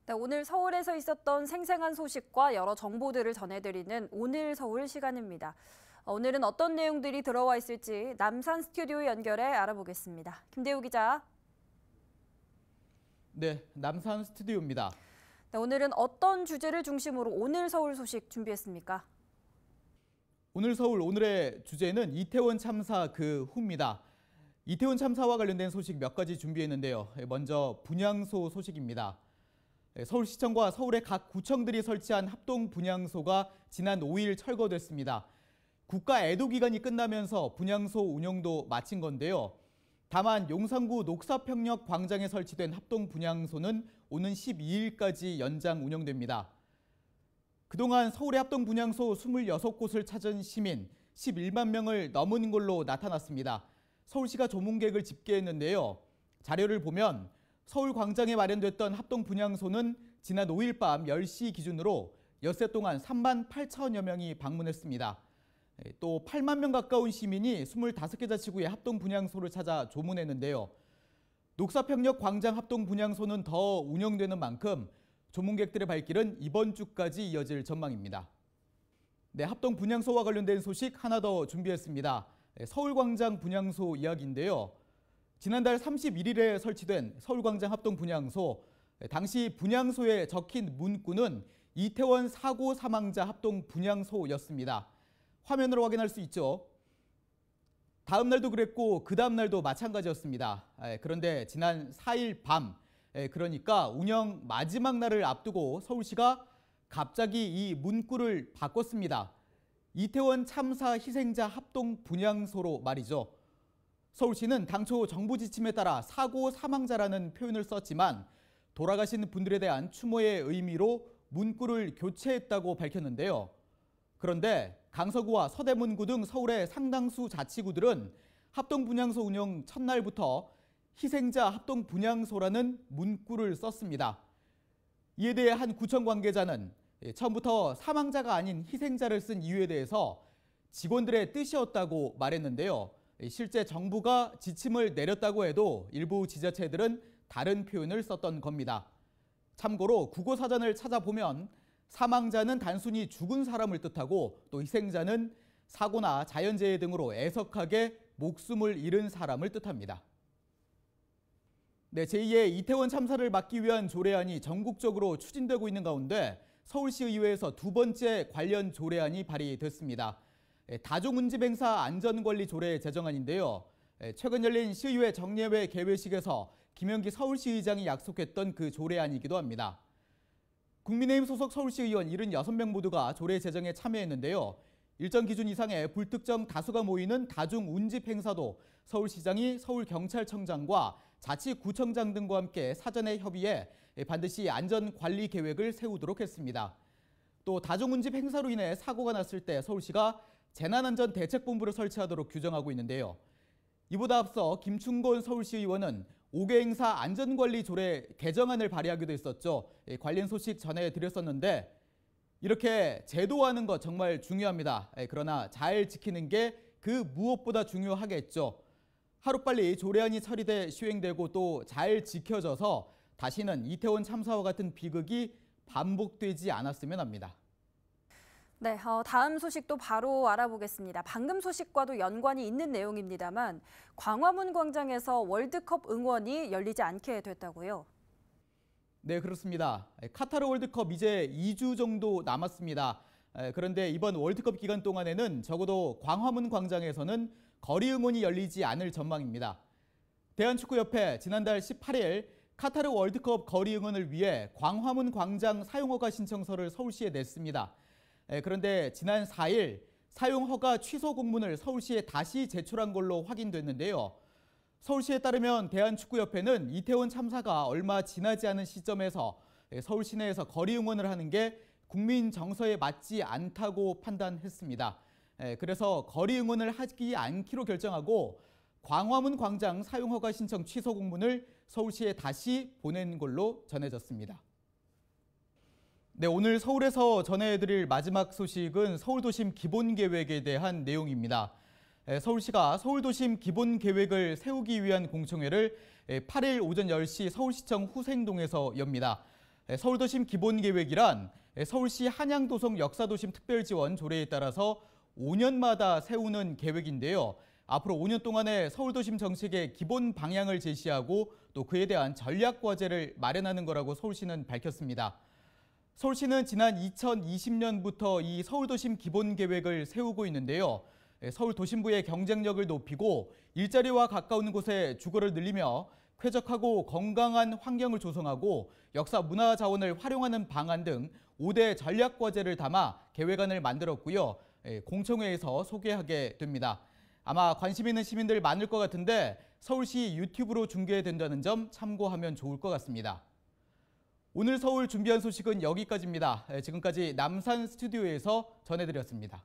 네, 오늘 서울에서 있었던 생생한 소식과 여러 정보들을 전해드리는 오늘 서울 시간입니다. 오늘은 어떤 내용들이 들어와 있을지 남산 스튜디오 연결해 알아보겠습니다. 김대우 기자. 네, 남산 스튜디오입니다. 네, 오늘은 어떤 주제를 중심으로 오늘 서울 소식 준비했습니까? 오늘 서울 오늘의 주제는 이태원 참사 그 후입니다. 이태원 참사와 관련된 소식 몇 가지 준비했는데요. 먼저 분향소 소식입니다. 서울시청과 서울의 각 구청들이 설치한 합동 분향소가 지난 5일 철거됐습니다. 국가 애도 기간이 끝나면서 분향소 운영도 마친 건데요. 다만 용산구 녹사평역 광장에 설치된 합동 분향소는 오는 12일까지 연장 운영됩니다. 그동안 서울의 합동 분향소 26곳을 찾은 시민 11만 명을 넘은 걸로 나타났습니다. 서울시가 조문객을 집계했는데요. 자료를 보면 서울 광장에 마련됐던 합동 분향소는 지난 5일 밤 10시 기준으로 엿새 동안 3만 8천여 명이 방문했습니다. 또 8만 명 가까운 시민이 25개 자치구의 합동 분향소를 찾아 조문했는데요. 녹사평역 광장 합동 분향소는 더 운영되는 만큼 조문객들의 발길은 이번 주까지 이어질 전망입니다. 네, 합동 분향소와 관련된 소식 하나 더 준비했습니다. 서울광장 분향소 이야기인데요. 지난달 31일에 설치된 서울광장 합동 분향소, 당시 분향소에 적힌 문구는 이태원 사고 사망자 합동 분향소였습니다. 화면으로 확인할 수 있죠. 다음 날도 그랬고 그 다음 날도 마찬가지였습니다. 그런데 지난 4일 밤, 그러니까 운영 마지막 날을 앞두고 서울시가 갑자기 이 문구를 바꿨습니다. 이태원 참사 희생자 합동 분향소로 말이죠. 서울시는 당초 정부 지침에 따라 사고 사망자라는 표현을 썼지만 돌아가신 분들에 대한 추모의 의미로 문구를 교체했다고 밝혔는데요. 그런데 강서구와 서대문구 등 서울의 상당수 자치구들은 합동 분향소 운영 첫날부터 희생자 합동 분향소라는 문구를 썼습니다. 이에 대해 한 구청 관계자는 처음부터 사망자가 아닌 희생자를 쓴 이유에 대해서 직원들의 뜻이었다고 말했는데요. 실제 정부가 지침을 내렸다고 해도 일부 지자체들은 다른 표현을 썼던 겁니다. 참고로 국어사전을 찾아보면 사망자는 단순히 죽은 사람을 뜻하고 또 희생자는 사고나 자연재해 등으로 애석하게 목숨을 잃은 사람을 뜻합니다. 네, 제2의 이태원 참사를 막기 위한 조례안이 전국적으로 추진되고 있는 가운데 서울시의회에서 두 번째 관련 조례안이 발의됐습니다. 다중운집행사 안전관리 조례 제정안인데요. 최근 열린 시의회 정례회 개회식에서 김현기 서울시의장이 약속했던 그 조례안이기도 합니다. 국민의힘 소속 서울시의원 76명 모두가 조례 제정에 참여했는데요. 일정 기준 이상의 불특정 다수가 모이는 다중운집행사도 서울시장이 서울경찰청장과 자치구청장 등과 함께 사전에 협의해 반드시 안전관리 계획을 세우도록 했습니다. 또 다중운집 행사로 인해 사고가 났을 때 서울시가 재난안전대책본부를 설치하도록 규정하고 있는데요. 이보다 앞서 김충곤 서울시의원은 5개 행사 안전관리 조례 개정안을 발의하기도 했었죠. 관련 소식 전해드렸었는데 이렇게 제도화하는 것 정말 중요합니다. 그러나 잘 지키는 게 그 무엇보다 중요하겠죠. 하루빨리 조례안이 처리돼 시행되고 또 잘 지켜져서 다시는 이태원 참사와 같은 비극이 반복되지 않았으면 합니다. 네, 다음 소식도 바로 알아보겠습니다. 방금 소식과도 연관이 있는 내용입니다만 광화문 광장에서 월드컵 응원이 열리지 않게 됐다고요? 네, 그렇습니다. 카타르 월드컵 이제 2주 정도 남았습니다. 그런데 이번 월드컵 기간 동안에는 적어도 광화문 광장에서는 거리 응원이 열리지 않을 전망입니다. 대한축구협회 지난달 18일 카타르 월드컵 거리 응원을 위해 광화문 광장 사용허가 신청서를 서울시에 냈습니다. 그런데 지난 4일 사용허가 취소 공문을 서울시에 다시 제출한 걸로 확인됐는데요. 서울시에 따르면 대한축구협회는 이태원 참사가 얼마 지나지 않은 시점에서 서울 시내에서 거리 응원을 하는 게 국민 정서에 맞지 않다고 판단했습니다. 그래서 거리 응원을 하지 않기로 결정하고 광화문 광장 사용허가 신청 취소 공문을 서울시에 다시 보낸 걸로 전해졌습니다. 네, 오늘 서울에서 전해드릴 마지막 소식은 서울도심 기본계획에 대한 내용입니다. 서울시가 서울도심 기본계획을 세우기 위한 공청회를 8일 오전 10시 서울시청 후생동에서 엽니다. 서울도심 기본계획이란 서울시 한양도성 역사도심 특별지원 조례에 따라서 5년마다 세우는 계획인데요. 앞으로 5년 동안의 서울도심 정책의 기본 방향을 제시하고 또 그에 대한 전략 과제를 마련하는 거라고 서울시는 밝혔습니다. 서울시는 지난 2020년부터 이 서울도심 기본계획을 세우고 있는데요. 서울 도심부의 경쟁력을 높이고 일자리와 가까운 곳에 주거를 늘리며 쾌적하고 건강한 환경을 조성하고 역사 문화 자원을 활용하는 방안 등 5대 전략 과제를 담아 계획안을 만들었고요. 공청회에서 소개하게 됩니다. 아마 관심 있는 시민들 많을 것 같은데 서울시 유튜브로 중계된다는 점 참고하면 좋을 것 같습니다. 오늘 서울 준비한 소식은 여기까지입니다. 지금까지 남산 스튜디오에서 전해드렸습니다.